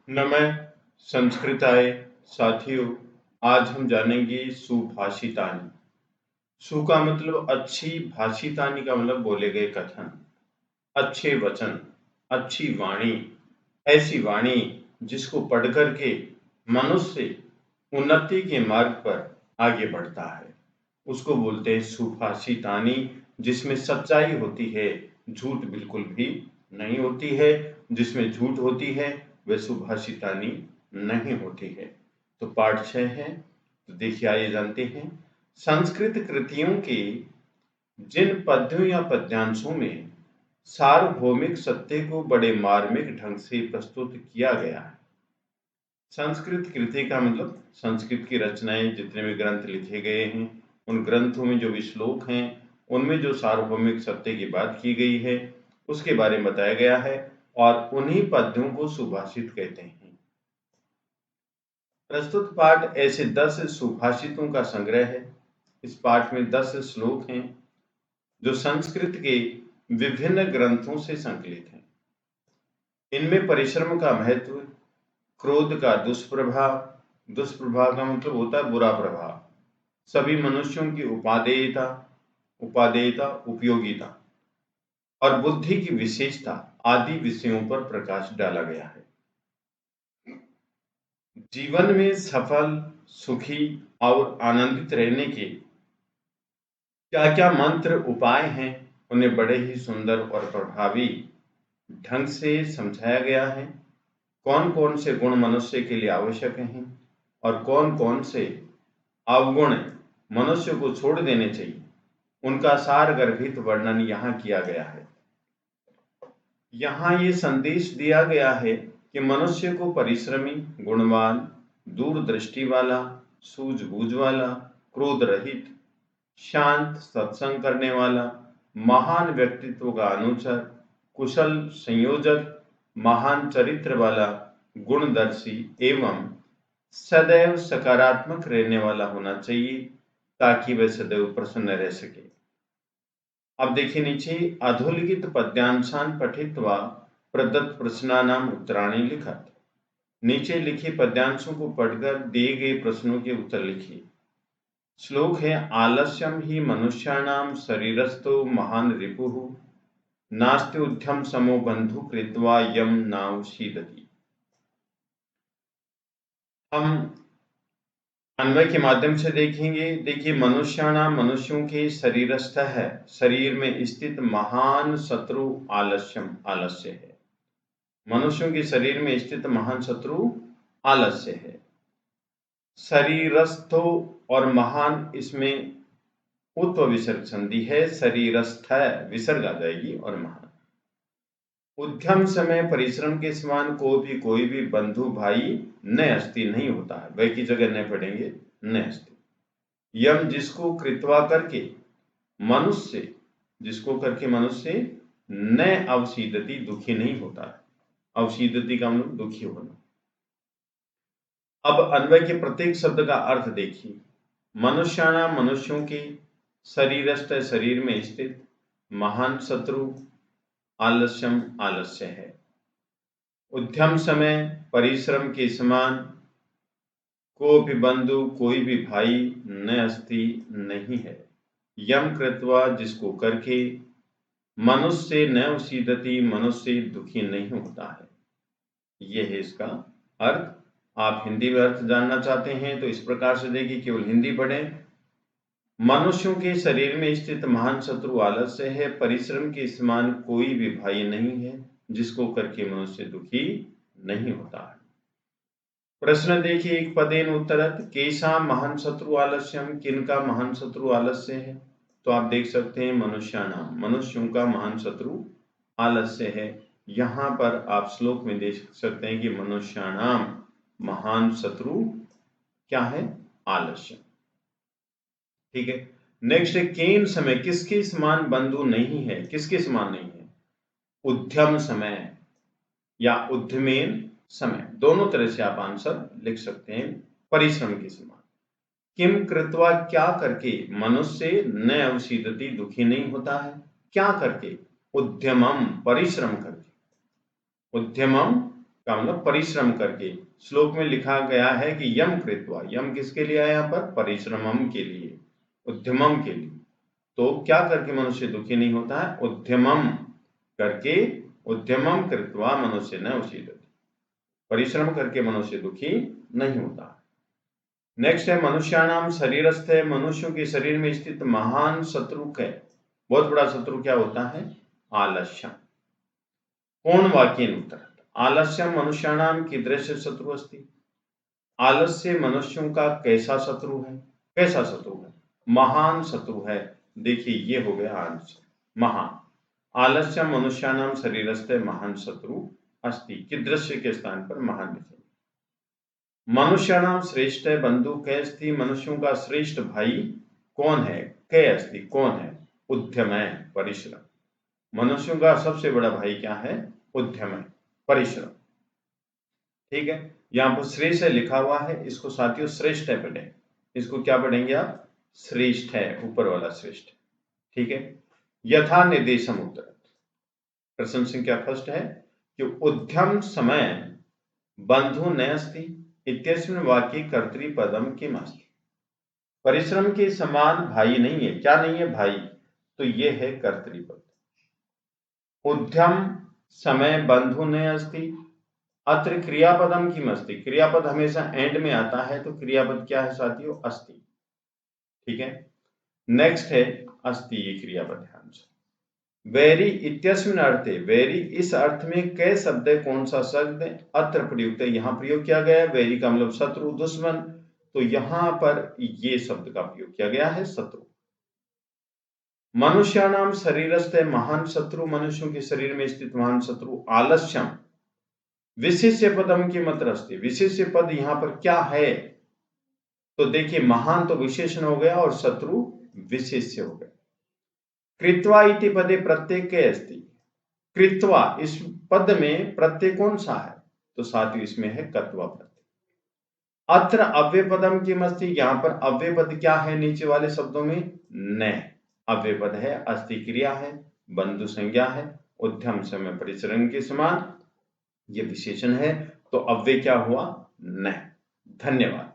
नमः संस्कृताय। साथियों, आज हम जानेंगे सुभाषितानी। सु का मतलब अच्छी, भाषितानी का मतलब बोले गए कथन, अच्छे वचन, अच्छी वाणी, ऐसी वाणी जिसको पढ़ करके मनुष्य उन्नति के मार्ग पर आगे बढ़ता है, उसको बोलते हैं सुभाषितानी, जिसमें सच्चाई होती है, झूठ बिल्कुल भी नहीं होती है। जिसमें झूठ होती है वह सुभाषितानी नहीं होती है। तो पाठ 6 है, तो देखिए आइए जानते हैं। संस्कृत कृतियों के जिन पद्यों या पद्यांशों में सार्वभौमिक सत्य को बड़े मार्मिक ढंग से प्रस्तुत किया गया है। संस्कृत कृति का मतलब संस्कृत की रचनाएं, जितने भी ग्रंथ लिखे गए हैं, उन ग्रंथों में जो भी श्लोक हैं, उनमें जो सार्वभौमिक सत्य की बात की गई है, उसके बारे में बताया गया है, और उन्हीं पद्यों को सुभाषित कहते हैं। प्रस्तुत पाठ ऐसे 10 सुभाषितों का संग्रह है। इस पाठ में 10 श्लोक हैं जो संस्कृत के विभिन्न ग्रंथों से संकलित हैं। इनमें परिश्रम का महत्व, क्रोध का दुष्प्रभाव, दुष्प्रभाव का मतलब होता है बुरा प्रभाव, सभी मनुष्यों की उपादेयता, उपादेयता उपयोगिता, और बुद्धि की विशेषता आदि विषयों पर प्रकाश डाला गया है। जीवन में सफल, सुखी और आनंदित रहने के क्या क्या मंत्र उपाय हैं, उन्हें बड़े ही सुंदर और प्रभावी ढंग से समझाया गया है। कौन कौन से गुण मनुष्य के लिए आवश्यक हैं और कौन कौन से अवगुण मनुष्य को छोड़ देने चाहिए, उनका सार गर्भित वर्णन यहाँ किया गया है। यहाँ ये संदेश दिया गया है कि मनुष्य को परिश्रमी, गुणवान, दूरदृष्टि वाला, सूझबूझ वाला, क्रोध रहित, शांत, सत्संग करने वाला, महान व्यक्तित्व का अनुचर, कुशल संयोजक, महान चरित्र वाला, गुणदर्शी एवं सदैव सकारात्मक रहने वाला होना चाहिए, ताकि वह सदैव प्रसन्न रह सके। अब देखिए नीचे, अधोलिखित पद्यांशान पठित्वा प्रदत्त प्रश्नानाम उत्तराणि लिखत। नीचे लिखे पद्यांशों को पढ़कर दिए गए प्रश्नों के उत्तर लिखिए। श्लोक है, आलस्यम ही मनुष्याणाम शरीरस्थो महान रिपुः नास्ति उद्यम समो बंधु कृत्वा यम नावशीदति। हम अन्वय के माध्यम से देखेंगे। देखिए, मनुष्याणाम मनुष्यों के शरीरस्थ है, शरीर में स्थित महान शत्रु आलस्यम, आलस्य है। मनुष्यों के शरीर में स्थित महान शत्रु आलस्य है। शरीरस्थो और महान, इसमें उत्व विसर्ग संधि है, शरीरस्थ विसर्ग आ जाएगी और महान। उद्यम समय परिश्रम के समान कोई भी बंधु भाई न अस्ति, नहीं होता है, वह की जगह न पढ़ेंगे न अस्ति। यम जिसको कृत्वा करके मनुष्य, जिसको करके मनुष्य न अवसीदति, दुखी नहीं होता है। अवसीदति का मतलब दुखी होना। अब अन्वय के प्रत्येक शब्द का अर्थ देखिए। मनुष्याणाम मनुष्यों के, शरीरस्थ शरीर में स्थित, महान शत्रु आलस्यम आलस्य है। उद्यम समय परिश्रम के समान, कोपि बंधु कोई भी भाई न अस्ति नहीं है। यम कृत्वा जिसको करके, मनुष्य न उसीदति मनुष्य दुखी नहीं होता है। यह है इसका अर्थ। आप हिंदी में अर्थ जानना चाहते हैं तो इस प्रकार से देखिए, केवल हिंदी पढ़ें। मनुष्यों के शरीर में स्थित महान शत्रु आलस्य है, परिश्रम के समान कोई भी भाई नहीं है जिसको करके मनुष्य दुखी नहीं होता है। प्रश्न देखिए, एक पदेन उत्तरत, केशा महान शत्रु आलस्यम, किनका महान शत्रु आलस्य है। तो आप देख सकते हैं मनुष्याणाम, मनुष्यों का महान शत्रु आलस्य है। यहाँ पर आप श्लोक में देख सकते हैं कि मनुष्याणाम महान शत्रु क्या है, आलस्य। ठीक है। नेक्स्ट है, केन समय, किसके समान बंधु नहीं है, किसके समान नहीं है। उद्यम समय या उद्यमेन समय, दोनों तरह से आप आंसर लिख सकते हैं। परिश्रम के समान। किम कृत्वा क्या करके, मनुष्य न अवसीदति दुखी नहीं होता है, क्या करके, उद्यमम परिश्रम करके, उद्यमम का मतलब परिश्रम करके। श्लोक में लिखा गया है कि यम कृत्वा, यम किसके लिए है यहाँ पर? परिश्रमम के लिए, उद्यमम के लिए। तो क्या करके मनुष्य दुखी नहीं होता है? उद्यमम करके, उद्यमम कृत्वा मनुष्य न उसीदति, परिश्रम करके मनुष्य दुखी नहीं होता। नेक्स्ट है मनुष्याणाम शरीरस्थ, मनुष्यों के शरीर में स्थित महान शत्रु है, बहुत बड़ा शत्रु क्या होता है? आलस्यम। पूर्ण वाक्य उत्तर, आलस्यम मनुष्याणाम कीदृश शत्रु अस्ति, आलस्य मनुष्यों का कैसा शत्रु है? कैसा शत्रु है? महान शत्रु है। देखिए ये हो गया आंसर, महान। आलस्यम मनुष्याणाम शरीरस्थ महान शत्रु अस्ति, कीदृश के स्थान पर महान लिखेंगे। मनुष्याणाम श्रेष्ठ बंधु कै अस्ति, मनुष्यों का श्रेष्ठ भाई कौन है? कै अस्ति, कौन है? उद्यमय, परिश्रम। मनुष्यों का सबसे बड़ा भाई क्या है? उद्यमय, परिश्रम। ठीक है, यहाँ पर श्रेष्ठ लिखा हुआ है, इसको साथियों श्रेष्ठ है पढ़ें। इसको क्या पढ़ेंगे आप? श्रेष्ठ है, ऊपर वाला श्रेष्ठ। ठीक है, यथा निर्देशम उत्तर, प्रश्न संख्या फर्स्ट है कि उद्यम समय बंधु न अस्ति इत्यस्मिन् वाक्ये कर्तृपदम किम अस्ति, परिश्रम के समान भाई नहीं है। क्या नहीं है? भाई। तो ये है कर्तृपद। उद्यम समय बंधु न अस्ति, अत्र क्रियापदम किम अस्ति, क्रियापद हमेशा एंड में आता है, तो क्रियापद क्या है साथियों? अस्ति। ठीक है, नेक्स्ट है अस्ति, ये क्रियापद है आंसर। वैरी इत्यस्मिन् अर्थे, वैरी इस अर्थ में कै शब्द है, कौन सा शब्द अत्र प्रयुक्त है, यहां प्रयोग किया गया है। वैरी का मतलब शत्रु, दुश्मन, तो यहां पर ये शब्द का प्रयोग किया गया है, शत्रु। मनुष्याणाम शरीरस्थ महान शत्रु, मनुष्यों के शरीर में स्थित महान शत्रु आलस्यम, विशेष्य पदम की मात्र अस्ति, विशेष्य पद यहां पर क्या है? तो देखिए महान तो विशेषण हो गया और शत्रु विशेष्य हो गया। कृत्वा इति पदे प्रत्यय के अस्ति, कृत्वा इस पद में प्रत्यय कौन सा है? तो साथियों इसमें है कत्वा प्रत्यय। अत्र अव्यय पदम किम अस्ति, यहां पर अव्यय पद क्या है? नीचे वाले शब्दों में न अव्यय पद है, अस्ति क्रिया है, बंधु संज्ञा है, उद्यम समय परिश्रम के समान ये विशेषण है, तो अव्यय क्या हुआ? न। धन्यवाद।